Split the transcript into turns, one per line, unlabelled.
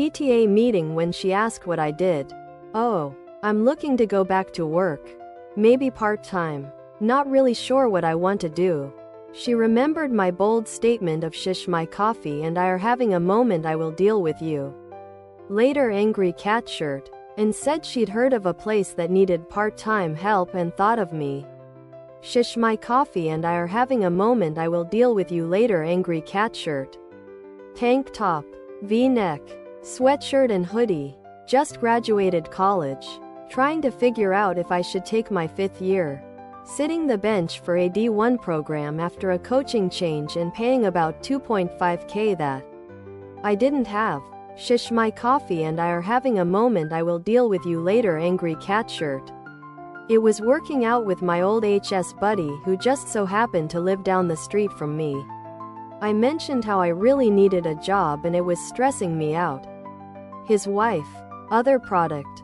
PTA meeting when she asked what I did. Oh, I'm looking to go back to work. Maybe part-time. Not really sure what I want to do. She remembered my bold statement of "Shhh, my coffee and I are having a moment, I will deal with you later, angry cat shirt," and said she'd heard of a place that needed part-time help and thought of me. "Shhh, my coffee and I are having a moment, I will deal with you later, angry cat shirt." Tank top, V-neck, sweatshirt and hoodie. Just graduated college. Trying to figure out if I should take my 5th year. Sitting the bench for a D1 program after a coaching change and paying about 2.5K that I didn't have. "Shhh, my coffee and I are having a moment, I will deal with you later, angry cat shirt." It was working out with my old HS buddy who just so happened to live down the street from me. I mentioned how I really needed a job and it was stressing me out. His wife, other product,